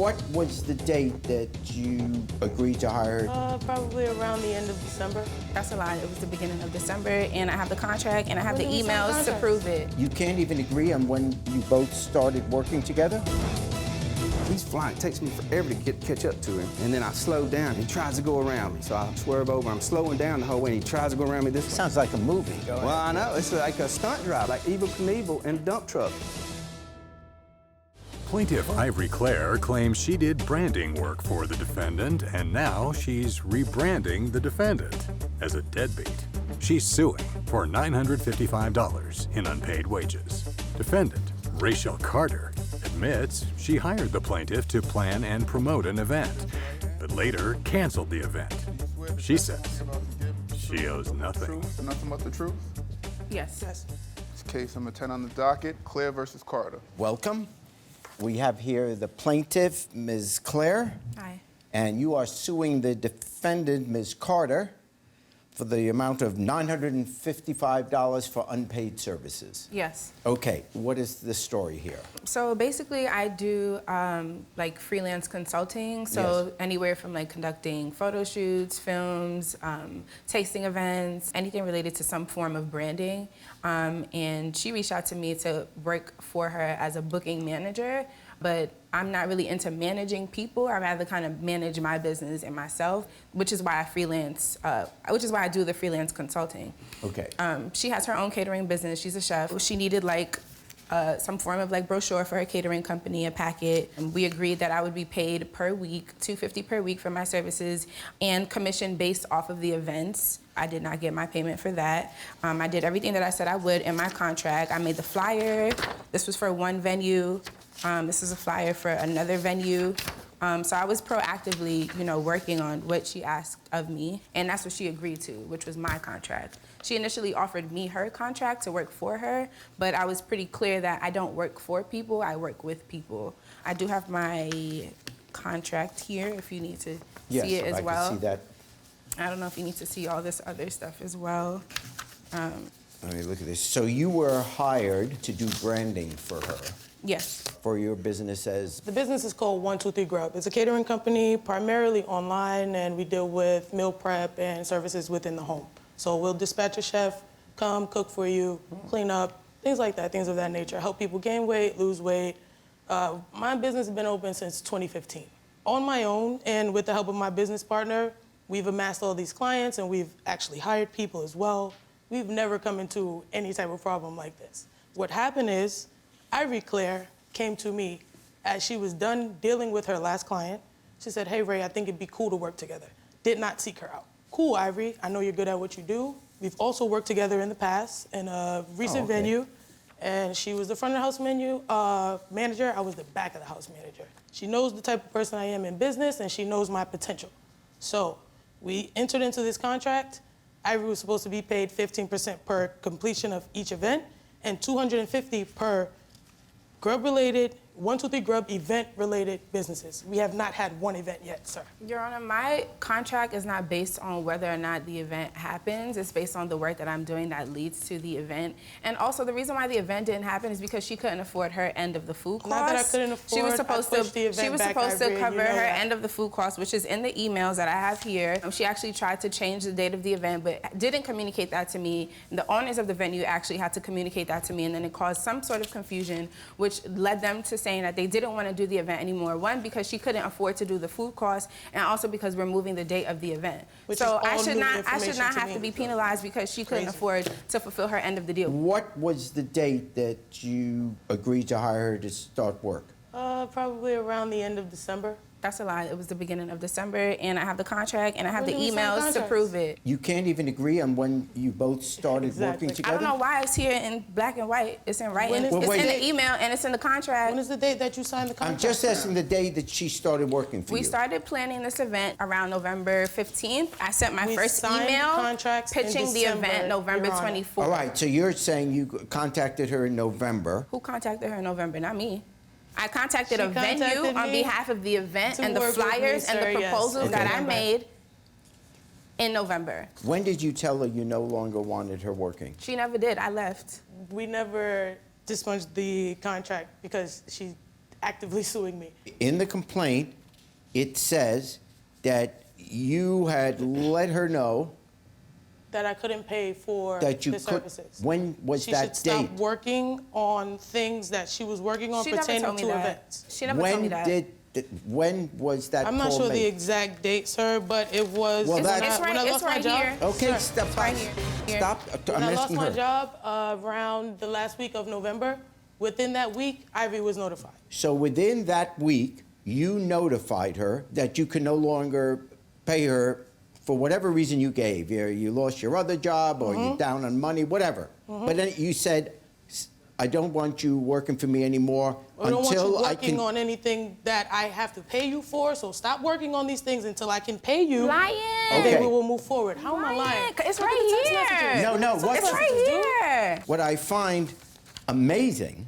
What was the date that you agreed to hire her? Probably around the end of December. That's a lie. It was the beginning of December, and I have the contract, and I have the When did we sign emails to contracts? prove it. You can't even agree on when you both started working together? He's flying. It takes me forever to catch up to him. And then I slow down. He tries to go around me. So I swerve over. I'm slowing down the whole way. And he tries to go around me this way. Sounds like a movie. Go ahead. Well, I know. It's like a stunt drive, like Evel Knievel in a dump truck. Plaintiff Ivory Clare claims she did branding work for the defendant, and now she's rebranding the defendant as a deadbeat. She's suing for $955 in unpaid wages. Defendant, Rachel Carter, admits she hired the plaintiff to plan and promote an event, but later canceled the event. She says she owes nothing. Nothing but the truth? Yes. It's case number 10 on the docket, Clare versus Carter. Welcome. We have here the plaintiff, Ms. Clare. Hi. And you are suing the defendant, Ms. Carter, for the amount of $955 for unpaid services. Yes. Okay, what is the story here? So basically, I do like freelance consulting. So Yes. anywhere from like conducting photo shoots, films, tasting events, anything related to some form of branding. And she reached out to me to work for her as a booking manager, but I'm not really into managing people. I rather kind of manage my business and myself, which is why I freelance, which is why I do the freelance consulting. Okay. She has her own catering business. She's a chef. She needed like some form of like brochure for her catering company, a packet. And we agreed that I would be paid per week, $250 per week for my services, and commission based off of the events. I did not get my payment for that. I did everything that I said I would in my contract. I made the flyer. This was for one venue. This is a flyer for another venue. So I was proactively, working on what she asked of me, and that's what she agreed to, which was my contract. She initially offered me her contract to work for her, but I was pretty clear that I don't work for people, I work with people. I do have my contract here if you need to see it as well. Yes, I can see that. I don't know if you need to see all this other stuff as well. Let me look at this. So you were hired to do branding for her, Yes. for your business as... The business is called 123 Grub. It's a catering company, primarily online, and we deal with meal prep and services within the home. So we'll dispatch a chef, come cook for you, clean up, things like that, things of that nature. Help people gain weight, lose weight. My business has been open since 2015. On my own, and with the help of my business partner, we've amassed all these clients, and we've actually hired people as well. We've never come into any type of problem like this. What happened is, Ivory Clare came to me as she was done dealing with her last client. She said, "Hey, Ray, I think it'd be cool to work together." Did not seek her out. "Cool, Ivory, I know you're good at what you do. We've also worked together in the past in a recent venue." And she was the front of the house manager. I was the back of the house manager. She knows the type of person I am in business, and she knows my potential. So we entered into this contract. Ivory was supposed to be paid 15% per completion of each event and $250 per Grub-related, 123 Grub event-related businesses. We have not had one event yet, sir. Your Honor, my contract is not based on whether or not the event happens. It's based on the work that I'm doing that leads to the event. And also, the reason why the event didn't happen is because she couldn't afford her end of the food costs. Not that I couldn't afford. She was supposed to cover her that. end of the food costs, which is in the emails that I have here. She actually tried to change the date of the event, but didn't communicate that to me. The owners of the venue actually had to communicate that to me, and then it caused some sort of confusion, which led them to saying that they didn't want to do the event anymore. One, because she couldn't afford to do the food costs, and also because we're moving the date of the event. So I should not have to be penalized because she couldn't afford to fulfill her end of the deal. What was the date that you agreed to hire her to start work? Probably around the end of December. That's a lie. It was the beginning of December, and I have the contract, and I have When the did we sign emails to contracts? prove it. You can't even agree on when you both started Exactly. working together? I don't know why it's here in black and white. It's in writing. When is It's the in date? the email, and it's in the contract. When is the date that you signed the I'm contract? just asking the day that she started working for you. We started planning this event around November 15th. I sent my We first signed email contracts in pitching the December, event November Your Honor. 24th. All right, so you're saying you contacted her in November. Who contacted her in November? Not me. I contacted She a venue contacted on me behalf of the event to and the work with me, flyers and sir, the yes, proposals in that I November. made in November. When did you tell her you no longer wanted her working? She never did. I left. We never dispunged the contract because actively suing me. In the complaint, it says that you had let her know That I couldn't pay for that you the could. services. When was She that should stop date? working on things that she was working on She never pertaining told me to that. events. She never told me that. When was that I'm not call sure made? the exact date, sir, but it was Well, when that's- when I It's lost my right job. here. Okay, Sir, stop. right here. Stop. When I'm I lost asking my her. job around the last week of November, within that week, Ivy was notified. So within that week, you notified her that you could no longer pay her for whatever reason you gave. You lost your other job, or you're down on money, whatever. But then you said, I don't want you working for me anymore I don't want you until I working can. on anything that I have to pay you for, so stop working on these things until I can pay you. Lying. And Okay. then we will move forward. How am I lying? It's Look at right the text here. messages. No, no, Look at the what- It's text right messages, dude. here. What I find amazing.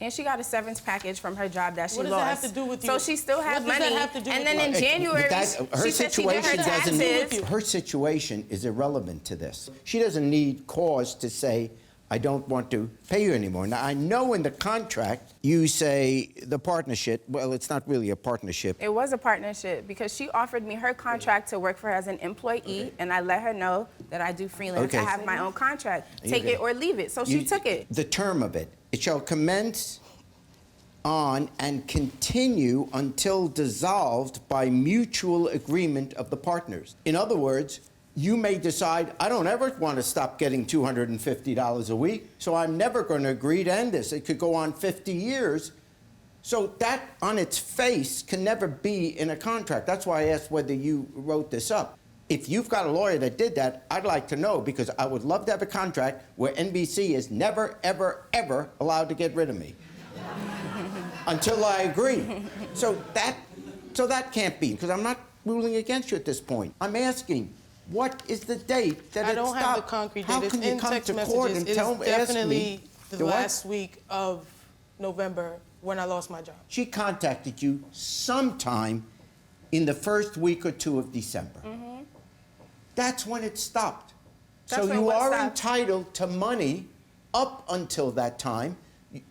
And she got a severance package from her job that she What does lost. that have to do with you? So she still has What does money. that have to do and with then you? in January, Her she said she did her situation taxes. doesn't. Her situation is irrelevant to this. She doesn't need cause to say, I don't want to pay you anymore. Now, I know in the contract you say the partnership. Well, it's not really a partnership. It was a partnership because she offered me her contract to work for her as an employee, and I let her know that I do freelance. Okay. I have my own contract. Take Okay. it or leave it. So she took it. The term of it. It shall commence on and continue until dissolved by mutual agreement of the partners. In other words, you may decide, I don't ever want to stop getting $250 a week, so I'm never going to agree to end this. It could go on 50 years. So that, on its face, can never be in a contract. That's why I asked whether you wrote this up. If you've got a lawyer that did that, I'd like to know, because I would love to have a contract where NBC is never, ever, ever allowed to get rid of me. Until I agree. So that can't be, because I'm not ruling against you at this point. I'm asking, what is the date that I it don't stopped? have the concrete date. How It's can you in come text to court messages. and It is ask me? definitely the what? last week of November when I lost my job. She contacted you sometime in the first week or two of December. That's when it stopped. That's So when you what are stopped. entitled to money up until that time,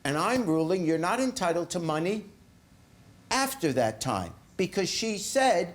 and I'm ruling you're not entitled to money after that time, because she said,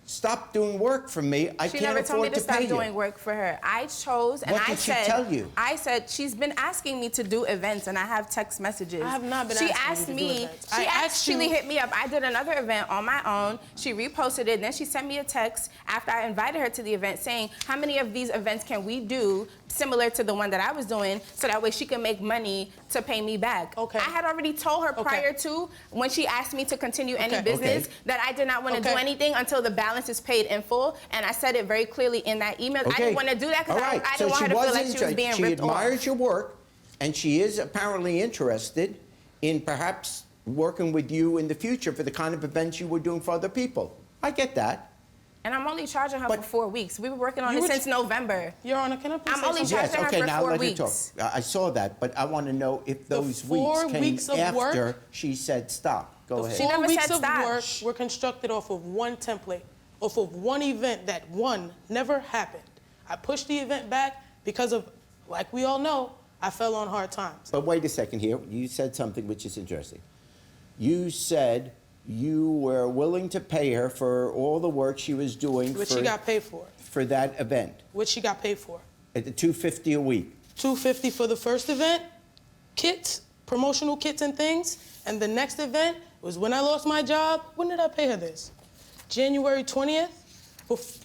stop doing work for me. I She can't never told me afford to to stop pay doing you. work for her. I chose, and What I did she said, tell you? I said she's been asking me to do events, and I have text messages. I have not been She asking you asked to do me. events. She I asked actually you- hit me up. I did another event on my own. She reposted it. Then she sent me a text after I invited her to the event, saying, "How many of these events can we do similar to the one that I was doing, so that way she can make money to pay me back?" Okay. I had already told her Okay. prior to, when she asked me to continue any Okay. business, Okay. that I did not want to do Okay. anything until the balance is paid in full, and I said it very clearly in that email. I didn't want to do that because All right. I So didn't want her to feel like she was interested. being She ripped admires off. your work, and she is apparently interested in perhaps working with you in the future for the kind of events you were doing for other people. I get that. And I'm only charging her But- for 4 weeks. We were working on You it were since November. Your Honor, can I please I'm say only something? charging her okay, for now 4 let her weeks. talk. I saw that, but I want to know if The those 4 weeks came weeks of after work- she said stop. Go The ahead. She 4 never weeks said of stop. work were constructed off of one template, off of one event that, one, never happened. I pushed the event back because of, like we all know, I fell on hard times. But wait a second here. You said something which is interesting. You said you were willing to pay her for all the work she was doing Which she got paid for. for that event Which she got paid for. at the $250 a week. $250 for the first event, kits, promotional kits and things. And the next event was when I lost my job. When did I pay her this? January 20th.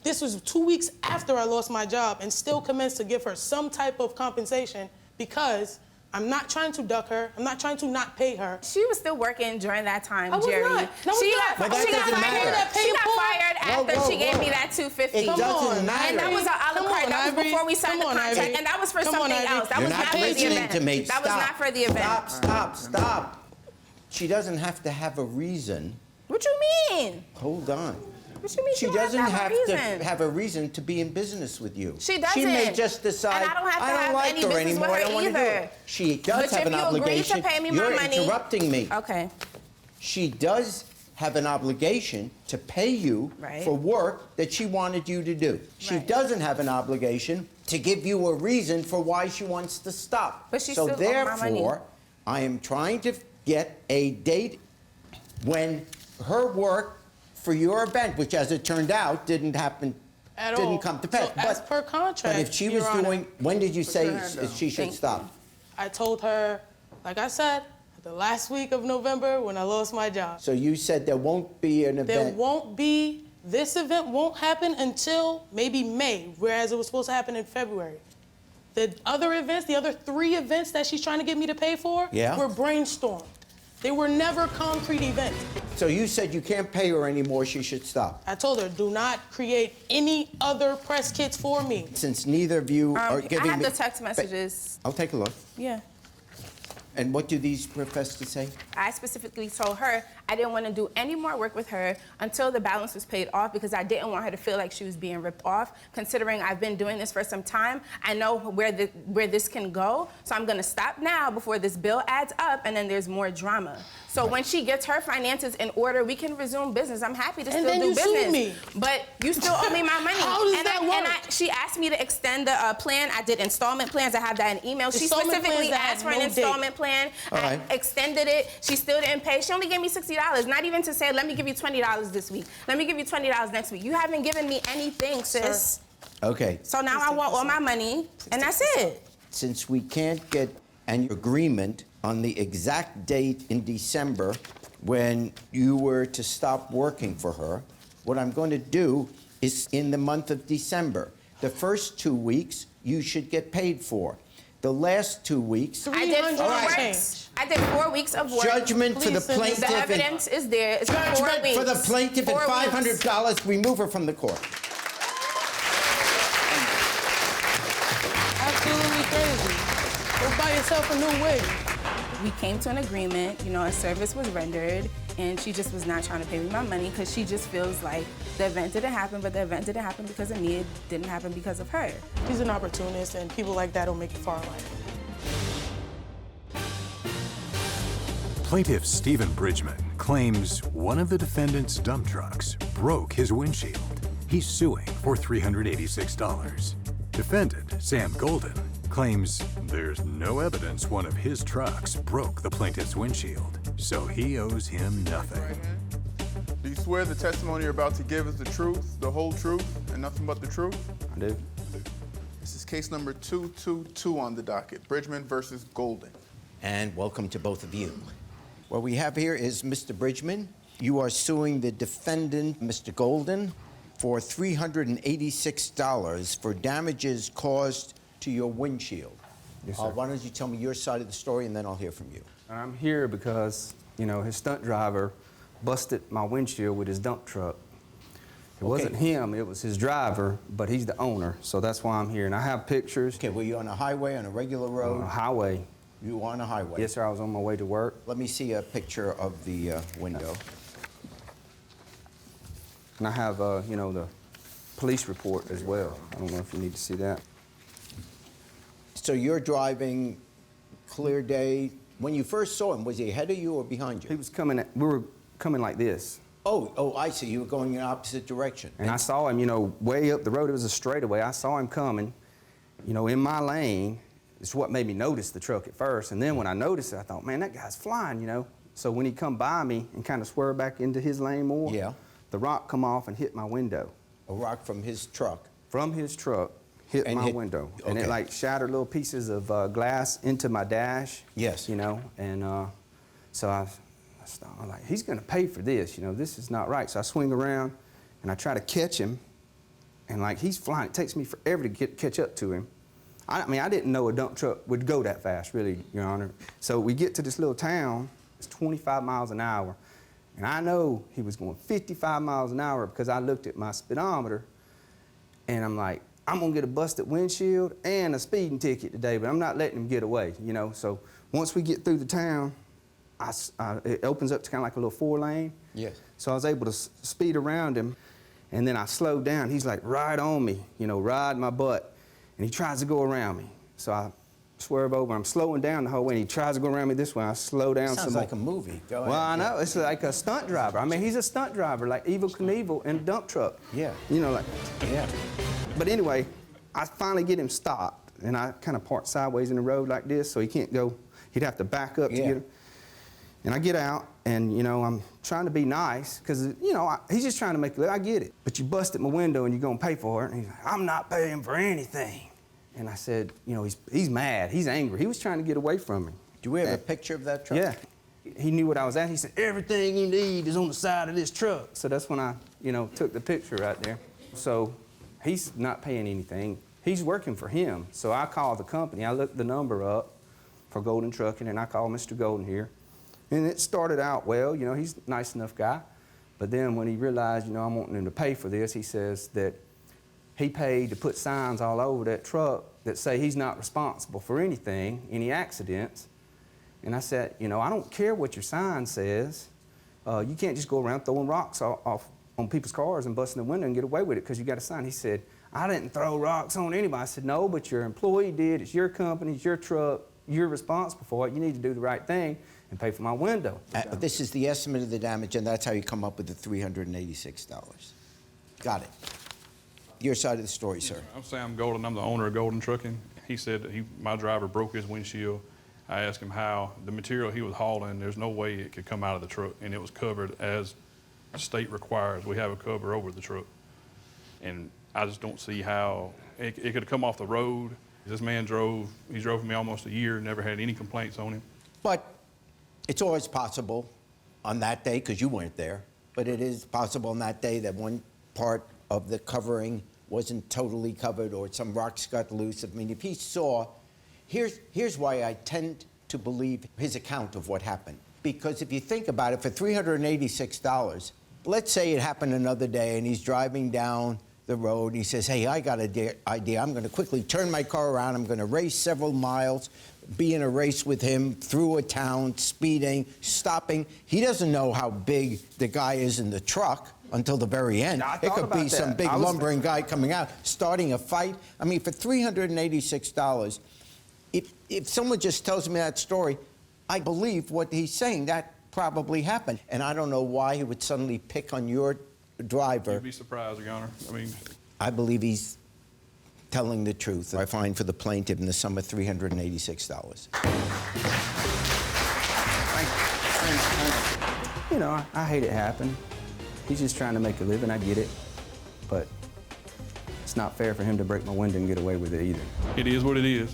This was 2 weeks after I lost my job, and still commenced to give her some type of compensation because I'm not trying to duck her. I'm not trying to not pay her. She was still working during that time, I was Jerry. not. No, I was she not. got, Well, that she got doesn't fired. matter. She got fired after Whoa, she gave whoa. me that $250. It doesn't matter. And that was an a la Come carte. on, That was Ivory. before we signed the Come on, contract, Ivory. and that was for Come on, something Ivory. else. That You're was not not for the listening event. to me. That was Stop. not for the event. Stop. She doesn't have to have a reason. What you mean? Hold on. What you mean She she don't doesn't have have to to have a reason to be in business with you. She doesn't. She may just decide, And I don't have to I don't have like any her business anymore, with I her don't want to do either. it. She does But have if an you agree to obligation. pay me my You're money- interrupting me. Okay. She does have an obligation to pay you Right. for work that she wanted you to do. She Right. doesn't have an obligation to give you a reason for why she wants to stop. But she so still owed my money. therefore, I am trying to get a date when her work for your event, which as it turned out didn't happen, At didn't all. come to pass. So as per contract, But if she Your was Honor, doing, when did you say her hand down. she should Thank stop? I told her, like I said, the last week of November when I lost my job. So you said there won't be an There event. won't be, this event won't happen until maybe May, whereas it was supposed to happen in February. The other events, the other 3 events that she's trying to get me to pay for, Yeah. were brainstormed. They were never concrete events. So you said you can't pay her anymore, she should stop. I told her, do not create any other press kits for me. Since neither of you are I giving have me... the text messages. I'll take a look. Yeah. And what do these profess to say? I specifically told her I didn't want to do any more work with her until the balance was paid off because I didn't want her to feel like she was being ripped off. Considering I've been doing this for some time, I know where this can go. So I'm going to stop now before this bill adds up and then there's more drama. So when she gets her finances in order, we can resume business. I'm happy to And still then do you business. sue me. But you still owe me my money. How does and that work? She asked me to extend the plan. I did installment plans. I have that in email. She Installment specifically plans that asked have for an no date. installment plan. All right. I extended it. She still didn't pay. She only gave me $60. Not even to say, let me give you $20 this week. Let me give you $20 next week. You haven't given me anything, sis. Okay. So now I want all my money, and that's it. Since we can't get an agreement on the exact date in December when you were to stop working for her, what I'm going to do is in the month of December. The first 2 weeks you should get paid for. The last 2 weeks, I did 4 $300 weeks. I did 4 weeks of work. judgment for the Please send me plaintiff. The and- evidence is there. It's 4 Judgment weeks. for the plaintiff and 4 weeks. $500. Remove her from the court. Absolutely crazy. Go buy yourself a new wig. We came to an agreement, you know, a service was rendered, and she just was not trying to pay me my money because she just feels like the event didn't happen, but the event didn't happen because of me, it didn't happen because of her. He's an opportunist, and people like that don't make it far in life. Plaintiff Stephen Bridgman claims one of the defendant's dump trucks broke his windshield. He's suing for $386. Defendant Sam Golden claims there's no evidence one of his trucks broke the plaintiff's windshield, so he owes him nothing. Do you swear the testimony you're about to give is the truth, the whole truth, and nothing but the truth? I do. This is case number 222 on the docket, Bridgman versus Golden. And welcome to both of you. What we have here is Mr. Bridgman. You are suing the defendant, Mr. Golden, for $386 for damages caused to your windshield. Yes, sir. Why don't you tell me your side of the story, and then I'll hear from you. I'm here because, you know, his stunt driver busted my windshield with his dump truck. It wasn't him, it was his driver, but he's the owner, so that's why I'm here. And I have pictures. Okay, were you on a highway, on a regular road? On a highway. You were on a highway? Yes, sir, I was on my way to work. Let me see a picture of the window. And I have, you know, the police report as well. I don't know if you need to see that. So you're driving, clear day. When you first saw him, was he ahead of you or behind He you? was coming, we were coming like this. Oh, I see. You were going in the opposite direction. And I saw him, you know, way up the road. It was a straightaway. I saw him coming, you know, in my lane. It's what made me notice the truck at first. And then when I noticed it, I thought, man, that guy's flying, you know. So when he come by me and kind of swerved back into his lane more, Yeah. the rock come off and hit my window. A rock from his truck. From his truck, hit And my hit- window. And it okay. like shattered little pieces of glass into my dash. Yes. You know, and so I was like, he's gonna pay for this, you know, this is not right. So I swing around and I try to catch him, and like he's flying. It takes me forever to catch up to him. I mean, I didn't know a dump truck would go that fast, really, Your Honor. So we get to this little town, it's 25 miles an hour, and I know he was going 55 miles an hour because I looked at my speedometer, and I'm like, I'm gonna get a busted windshield and a speeding ticket today, but I'm not letting him get away, you know? So once we get through the town, it opens up to kind of like a little 4-lane. Yes. So I was able to speed around him, and then I slowed down. He's like right on me, you know, riding my butt, and he tries to go around me. So I swerve over. I'm slowing down the whole way, and he tries to go around me this way. I slow down Sounds some more. like a movie. Go Well, I ahead. know. It's like a stunt driver. I mean, he's a stunt driver, like Evel Knievel in a dump truck. Yeah. You know, like. Yeah. But anyway, I finally get him stopped, and I kind of park sideways in the road like this, so he can't go. He'd have to back up to Yeah. get him. And I get out, and, you know, I'm trying to be nice, because, you know, he's just trying to make it look, I get it. But you busted my window and you're going to pay for it. And he's like, I'm not paying for anything. And I said, you know, he's mad, he's angry. He was trying to get away from me. Do we have a picture of that truck? Yeah. He knew what I was at. He said, everything you need is on the side of this truck. So that's when I, you know, took the picture right there. So he's not paying anything. He's working for him. So I called the company. I looked the number up for Golden Trucking, and I called Mr. Golden here. And it started out well. You know, he's a nice enough guy. But then when he realized, you know, I'm wanting him to pay for this, he says that he paid to put signs all over that truck that say he's not responsible for anything, any accidents. And I said, you know, I don't care what your sign says. You can't just go around throwing rocks off on people's cars and busting the window and get away with it because you got a sign. He said, I didn't throw rocks on anybody. I said, no, but your employee did. It's your company, it's your truck. You're responsible for it. You need to do the right thing and pay for my window. This is the estimate of the damage, and that's how you come up with the $386. Got it. Your side of the story, sir. I'm Sam Golden. I'm the owner of Golden Trucking. He said that my driver broke his windshield. I asked him how. The material he was hauling, there's no way it could come out of the truck, and it was covered as the state requires. We have a cover over the truck. And I just don't see how it could have come off the road. This man drove for me almost a year, never had any complaints on him. But it's always possible on that day, because you weren't there, but it is possible on that day that one part of the covering wasn't totally covered or some rocks got loose. I mean, if he saw, here's why I tend to believe his account of what happened. Because if you think about it, for $386, let's say it happened another day and he's driving down the road and he says, hey, I got an idea. I'm going to quickly turn my car around. I'm going to race several miles, be in a race with him through a town, speeding, stopping. He doesn't know how big the guy is in the truck until the very end. It could be some big lumbering guy coming out, starting a fight. I mean, for $386, if someone just tells me that story, I believe what he's saying. That probably happened. And I don't know why he would suddenly pick on your driver. You'd be surprised, Your Honor. I mean, I believe he's telling the truth. I find for the plaintiff in the sum of $386. You know, I hate it happened. He's just trying to make a living, I get it. But it's not fair for him to break my window and get away with it either. it is what it is.